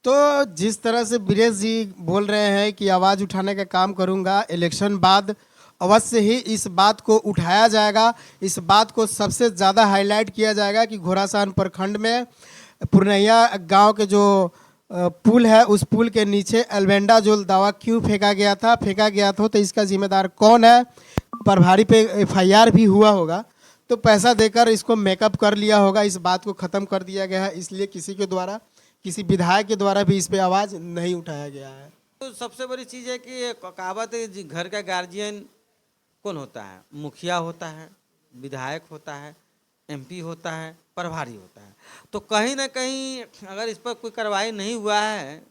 तो जिस तरह से बीरेश जी बोल रहे हैं कि आवाज़ उठाने का काम करूंगा, इलेक्शन बाद अवश्य ही इस बात को उठाया जाएगा। इस बात को सबसे ज़्यादा हाईलाइट किया जाएगा कि घोड़ासान प्रखंड में पुरनैया गांव के जो पुल है, उस पुल के नीचे एल्बेंडाजोल दवा क्यों फेंका गया था तो इसका जिम्मेदार कौन है। प्रभारी पे एफआईआर भी हुआ होगा, तो पैसा देकर इसको मेकअप कर लिया होगा। इस बात को ख़त्म कर दिया गया है, इसलिए किसी के द्वारा, किसी विधायक के द्वारा भी इस पे आवाज़ नहीं उठाया गया है। तो सबसे बड़ी चीज़ है कि कहावत है जी, घर का गार्जियन कौन होता है? मुखिया होता है, विधायक होता है, एमपी होता है, प्रभारी होता है। तो कहीं ना कहीं अगर इस पर कोई कार्रवाई नहीं हुआ है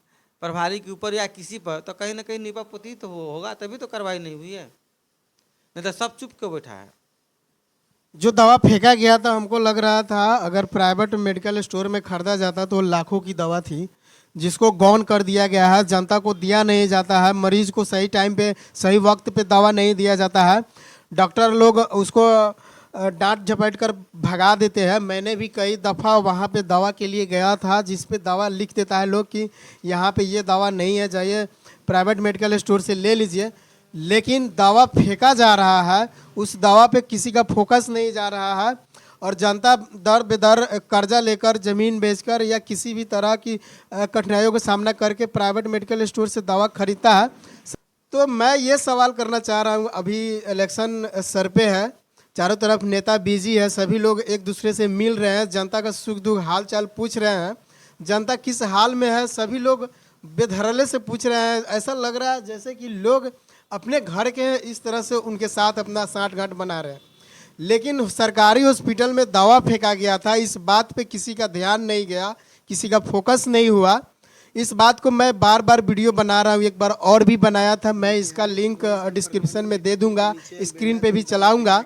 प्रभारी के ऊपर या किसी पर, तो कहीं ना कहीं निपापोती तो होगा, तभी तो कार्रवाई नहीं हुई है, नहीं तो सब चुप क्यों बैठा है। जो दवा फेंका गया था, हमको लग रहा था अगर प्राइवेट मेडिकल स्टोर में खरीदा जाता तो लाखों की दवा थी, जिसको गौन कर दिया गया है। जनता को दिया नहीं जाता है, मरीज को सही टाइम पे सही वक्त पे दवा नहीं दिया जाता है। डॉक्टर लोग उसको डांट झपट कर भगा देते हैं। मैंने भी कई दफ़ा वहाँ पे दवा के लिए गया था, जिस पे दवा लिख देता है लोग कि यहाँ पे ये दवा नहीं है, जाइए प्राइवेट मेडिकल स्टोर से ले लीजिए। लेकिन दवा फेंका जा रहा है, उस दवा पे किसी का फोकस नहीं जा रहा है, और जनता दर बेदर कर्जा लेकर, ज़मीन बेचकर या किसी भी तरह की कठिनाइयों का सामना करके प्राइवेट मेडिकल स्टोर से दवा खरीदता है। तो मैं ये सवाल करना चाह रहा हूँ, अभी इलेक्शन सर पे है, चारों तरफ नेता बिजी है, सभी लोग एक दूसरे से मिल रहे हैं, जनता का सुख दुख हाल चाल पूछ रहे हैं। जनता किस हाल में है, सभी लोग बेधड़ल्ले से पूछ रहे हैं। ऐसा लग रहा है जैसे कि लोग अपने घर के इस तरह से उनके साथ अपना साठगांठ बना रहे हैं। लेकिन सरकारी हॉस्पिटल में दवा फेंका गया था, इस बात पे किसी का ध्यान नहीं गया, किसी का फोकस नहीं हुआ। इस बात को मैं बार बार वीडियो बना रहा हूँ, एक बार और भी बनाया था, मैं इसका लिंक डिस्क्रिप्शन में दे दूंगा, स्क्रीन पे भी चलाऊंगा।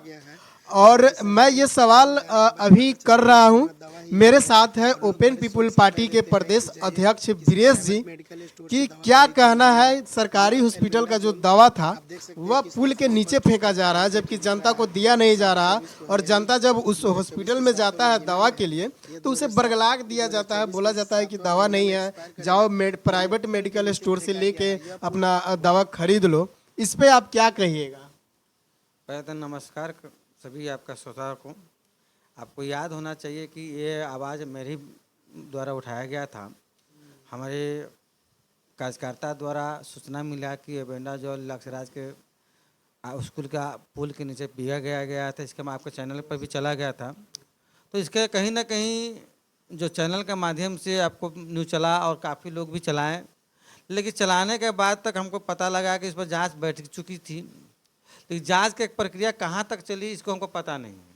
और मैं ये सवाल अभी कर रहा हूँ, मेरे साथ है ओपन पीपुल पार्टी के प्रदेश अध्यक्ष बीरेश जी, कि क्या कहना है। सरकारी हॉस्पिटल का जो दवा था वह पुल के नीचे फेंका जा रहा है, जबकि जनता को दिया नहीं जा रहा, और जनता जब उस हॉस्पिटल में जाता है दवा के लिए तो उसे बरगलाग दिया जाता है, बोला जाता है कि दवा नहीं है, जाओ प्राइवेट मेडिकल स्टोर से लेके अपना दवा खरीद लो। इस पे आप क्या कहिएगा? पहले तो नमस्कार सभी आपका श्रोता को। आपको याद होना चाहिए कि ये आवाज़ मेरे द्वारा उठाया गया था। हमारे कार्यकर्ता द्वारा सूचना मिला कि एल्बेंडाजोल लक्ष्यराज के स्कूल का पुल के नीचे पिया गया था। इसके मैं आपके चैनल पर भी चला गया था। तो इसके कहीं ना कहीं जो चैनल के माध्यम से आपको न्यूज़ चला और काफ़ी लोग भी चलाएं, लेकिन चलाने के बाद तक हमको पता लगा कि इस पर जाँच बैठ चुकी थी, लेकिन जांच की प्रक्रिया कहाँ तक चली इसको हमको पता नहीं है।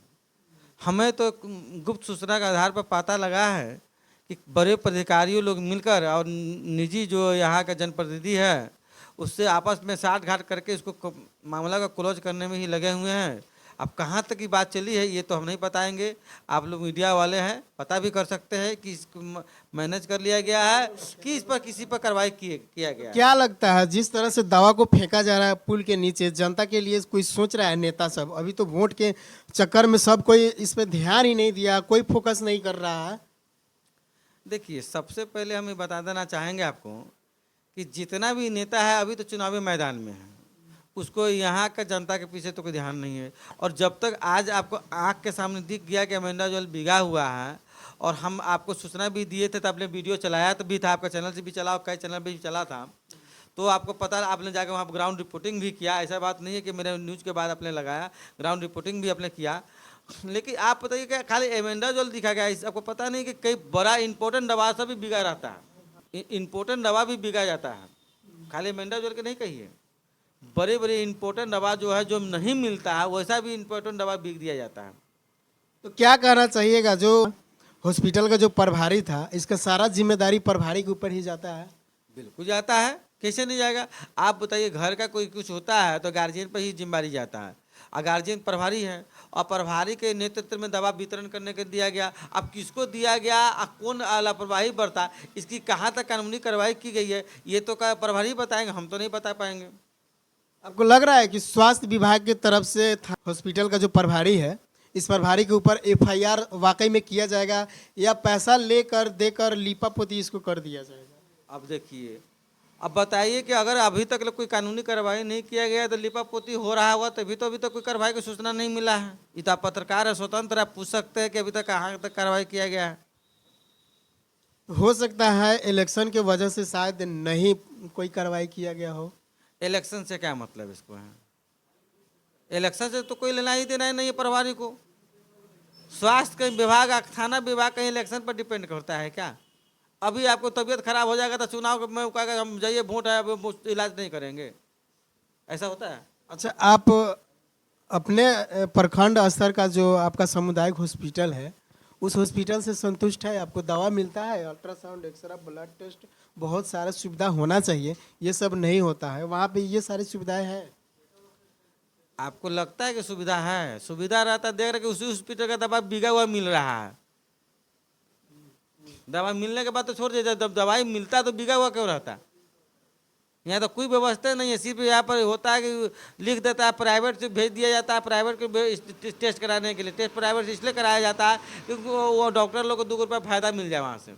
हमें तो गुप्त सूचना के आधार पर पता लगा है कि बड़े अधिकारियों लोग मिलकर और निजी जो यहाँ का जनप्रतिनिधि है उससे आपस में साठगांठ करके इसको मामला को क्लोज करने में ही लगे हुए हैं। अब कहाँ तक की बात चली है ये तो हम नहीं बताएंगे, आप लोग मीडिया वाले हैं, पता भी कर सकते हैं कि इसको मैनेज कर लिया गया है कि इस पर किसी पर कार्रवाई किया गया है। क्या लगता है जिस तरह से दवा को फेंका जा रहा है पुल के नीचे, जनता के लिए कोई सोच रहा है? नेता सब अभी तो वोट के चक्कर में सब कोई इस पर ध्यान ही नहीं दिया, कोई फोकस नहीं कर रहा है। देखिए, सबसे पहले हम ये बता देना चाहेंगे आपको कि जितना भी नेता है अभी तो चुनावी मैदान में है, उसको यहाँ का जनता के पीछे तो कोई ध्यान नहीं है। और जब तक आज आपको आँख के सामने दिख गया कि एल्बेंडाजोल बिगा हुआ है और हम आपको सूचना भी दिए थे, तो आपने वीडियो चलाया तो भी था, आपका चैनल से भी चला और कई चैनल पर भी चला था, तो आपको पता, आपने जाकर वहाँ ग्राउंड रिपोर्टिंग भी किया। ऐसा बात नहीं है कि मेरे न्यूज़ के बाद आपने लगाया, ग्राउंड रिपोर्टिंग भी आपने किया। लेकिन आप बताइए कि खाली एल्बेंडाजोल दिखा गया, आपको पता नहीं कि कई बड़ा इंपॉर्टेंट दवा से भी बिगा रहता है, इंपॉर्टेंट दवा भी बिगा जाता है, खाली एल्बेंडाजोल के नहीं कहिए। बड़े बड़े इंपॉर्टेंट दवा जो है जो नहीं मिलता है वैसा भी इंपॉर्टेंट दवा बिक दिया जाता है। तो क्या कहना चाहिएगा, जो हॉस्पिटल का जो प्रभारी था, इसका सारा जिम्मेदारी प्रभारी के ऊपर ही जाता है? बिल्कुल जाता है, कैसे नहीं जाएगा। आप बताइए, घर का कोई कुछ होता है तो गार्जियन पर ही जिम्मेदारी जाता है, और गार्जियन प्रभारी है, और प्रभारी के नेतृत्व में दवा वितरण करने के दिया गया। अब किसको दिया गया, कौन लापरवाही बरता, इसकी कहाँ तक कानूनी कार्रवाई की गई है, ये तो क्या प्रभारी बताएंगे, हम तो नहीं बता पाएंगे। आपको लग रहा है कि स्वास्थ्य विभाग की तरफ से हॉस्पिटल का जो प्रभारी है, इस प्रभारी के ऊपर एफआईआर वाकई में किया जाएगा, या पैसा लेकर देकर लीपापोती इसको कर दिया जाएगा? अब देखिए, अब बताइए कि अगर अभी तक कोई कानूनी कार्रवाई नहीं किया गया तो लिपापोती हो रहा हुआ तभी तो अभी तक कोई कार्रवाई की सूचना नहीं मिला है। ये तो आप पत्रकार है, स्वतंत्र, आप पूछ सकते हैं कि अभी तक कहाँ तक कार्रवाई किया गया है। हो सकता है इलेक्शन की वजह से शायद नहीं कोई कार्रवाई किया गया हो। इलेक्शन से क्या मतलब इसको है? इलेक्शन से तो कोई लेना ही देना ही नहीं है प्रभारी को। स्वास्थ्य का विभाग, थाना विभाग कहीं इलेक्शन पर डिपेंड करता है क्या? अभी आपको तबीयत खराब हो जाएगा तो चुनाव में कहेगा हम जाइए वोट है, अब इलाज नहीं करेंगे, ऐसा होता है? अच्छा, आप अपने प्रखंड स्तर का जो आपका सामुदायिक हॉस्पिटल है, उस हॉस्पिटल से संतुष्ट है? आपको दवा मिलता है, अल्ट्रासाउंड, एक्सरे, ब्लड टेस्ट, बहुत सारा सुविधा होना चाहिए, ये सब नहीं होता है वहाँ पे, ये सारी सुविधाएं हैं? आपको लगता है कि सुविधा है? सुविधा रहता देख रहे कि उसी हॉस्पिटल का दवा बिका हुआ मिल रहा है। दवा मिलने के बाद तो छोड़ दीजिए, जब दवाई मिलता तो बिका हुआ क्यों रहता? यहाँ तो कोई व्यवस्था नहीं है, सिर्फ यहाँ पर होता है कि लिख देता है, प्राइवेट से भेज दिया जाता है, प्राइवेट के टेस्ट कराने के लिए। टेस्ट प्राइवेट इसलिए कराया जाता है क्योंकि वो डॉक्टर लोग को 2 रुपये फायदा मिल जाए वहाँ से।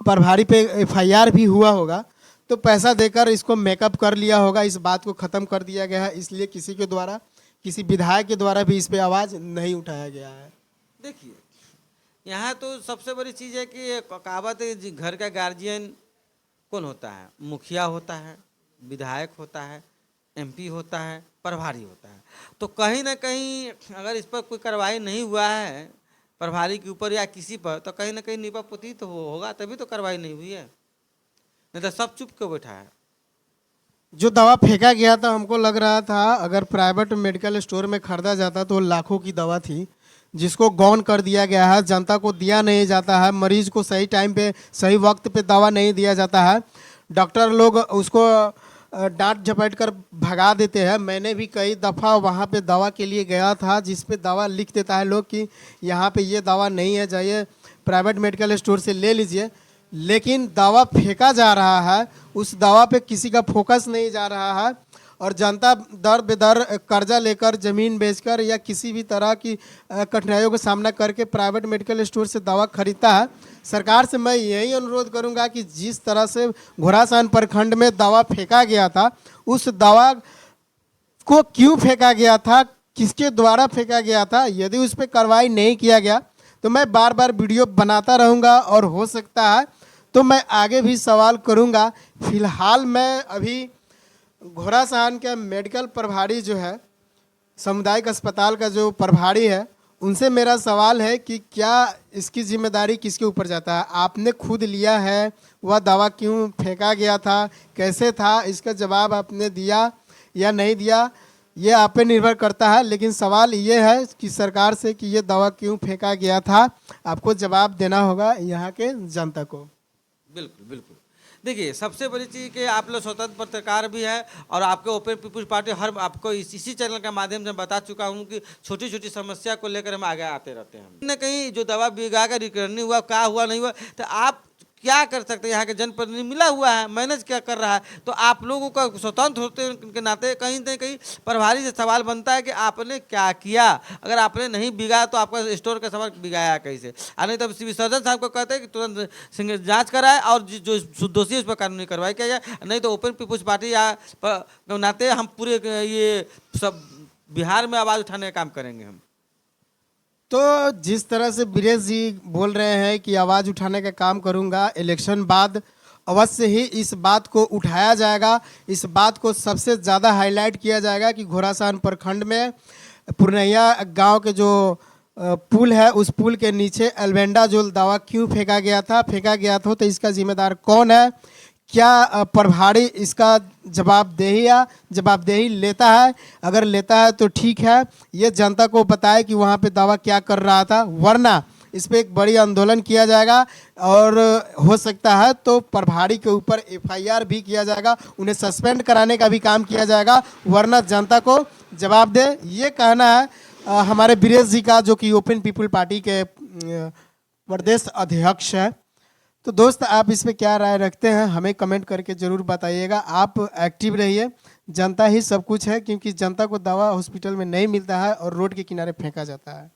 प्रभारी पे एफआईआर भी हुआ होगा, तो पैसा देकर इसको मेकअप कर लिया होगा, इस बात को ख़त्म कर दिया गया है, इसलिए किसी के द्वारा, किसी विधायक के द्वारा भी इस पे आवाज़ नहीं उठाया गया है। देखिए, यहाँ तो सबसे बड़ी चीज़ है कि कहावत है, घर का गार्जियन कौन होता है? मुखिया होता है, विधायक होता है, एमपी होता है, प्रभारी होता है। तो कहीं ना कहीं अगर इस पर कोई कार्रवाई नहीं हुआ है प्रभारी के ऊपर या किसी पर, तो कहीं ना कहीं नीपापोती तो होगा, तभी तो कार्रवाई नहीं हुई है, नहीं तो सब चुप क्यों बैठा है? जो दवा फेंका गया था, हमको लग रहा था अगर प्राइवेट मेडिकल स्टोर में खरीदा जाता तो लाखों की दवा थी, जिसको गौन कर दिया गया है, जनता को दिया नहीं जाता है, मरीज को सही टाइम पे सही वक्त पे दवा नहीं दिया जाता है, डॉक्टर लोग उसको डांट झपट कर भगा देते हैं। मैंने भी कई दफ़ा वहाँ पे दवा के लिए गया था, जिस पे दवा लिख देता है लोग कि यहाँ पे ये दवा नहीं है, जाइए प्राइवेट मेडिकल स्टोर से ले लीजिए, लेकिन दवा फेंका जा रहा है, उस दवा पे किसी का फोकस नहीं जा रहा है, और जनता दर बेदर कर्जा लेकर, ज़मीन बेचकर या किसी भी तरह की कठिनाइयों का सामना करके प्राइवेट मेडिकल स्टोर से दवा खरीदता है। सरकार से मैं यही अनुरोध करूंगा कि जिस तरह से घोड़ासान प्रखंड में दवा फेंका गया था, उस दवा को क्यों फेंका गया था, किसके द्वारा फेंका गया था, यदि उस पर कार्रवाई नहीं किया गया तो मैं बार बार वीडियो बनाता रहूँगा, और हो सकता है तो मैं आगे भी सवाल करूँगा। फिलहाल मैं अभी घोड़ासान का मेडिकल प्रभारी जो है, सामुदायिक अस्पताल का जो प्रभारी है, उनसे मेरा सवाल है कि क्या इसकी जिम्मेदारी किसके ऊपर जाता है? आपने खुद लिया है, वह दवा क्यों फेंका गया था, कैसे था, इसका जवाब आपने दिया या नहीं दिया, ये आप पे निर्भर करता है। लेकिन सवाल ये है कि सरकार से कि ये दवा क्यों फेंका गया था, आपको जवाब देना होगा यहाँ के जनता को। बिल्कुल बिल्कुल। देखिए, सबसे बड़ी चीज़ कि आप लोग स्वतंत्र पत्रकार भी है, और आपके ओपन पीपुल्स पार्टी हर आपको इसी चैनल के माध्यम से बता चुका हूँ कि छोटी छोटी समस्या को लेकर हम आगे आते रहते हैं। कहीं न कहीं जो दवा बिका का रिकवरी हुआ, क्या हुआ नहीं हुआ, तो आप क्या कर सकते हैं? यहाँ के जनप्रतिनिधि मिला हुआ है, मैनेज क्या कर रहा है, तो आप लोगों का स्वतंत्र होते के नाते कहीं न कहीं प्रभारी से सवाल बनता है कि आपने क्या किया। अगर आपने नहीं बिगाया तो आपका स्टोर का सामान बिगाया कैसे? नहीं तो सिविल सर्जन साहब को कहते हैं कि तुरंत जांच कराए और जो दोषी है उस पर कानूनी कार्रवाई किया जाए, नहीं तो ओपन पीपुल्स पार्टी या नाते हम पूरे ये सब बिहार में आवाज़ उठाने का काम करेंगे हम। तो जिस तरह से बीरेश जी बोल रहे हैं कि आवाज़ उठाने का काम करूंगा, इलेक्शन बाद अवश्य ही इस बात को उठाया जाएगा, इस बात को सबसे ज़्यादा हाईलाइट किया जाएगा कि घोड़ासान प्रखंड में पुरनैया गांव के जो पुल है, उस पुल के नीचे एल्बेंडाजोल दवा क्यों फेंका गया था तो इसका जिम्मेदार कौन है, क्या प्रभारी इसका जवाबदेही लेता है? अगर लेता है तो ठीक है, ये जनता को बताए कि वहाँ पे दवा क्या कर रहा था, वरना इस पे एक बड़ी आंदोलन किया जाएगा, और हो सकता है तो प्रभारी के ऊपर एफआईआर भी किया जाएगा, उन्हें सस्पेंड कराने का भी काम किया जाएगा, वरना जनता को जवाब दे। ये कहना है हमारे बीरेश जी का, जो कि ओपन पीपुल पार्टी के प्रदेश अध्यक्ष है। तो दोस्त, आप इस पे क्या राय रखते हैं, हमें कमेंट करके ज़रूर बताइएगा। आप एक्टिव रहिए, जनता ही सब कुछ है, क्योंकि जनता को दवा हॉस्पिटल में नहीं मिलता है और रोड के किनारे फेंका जाता है।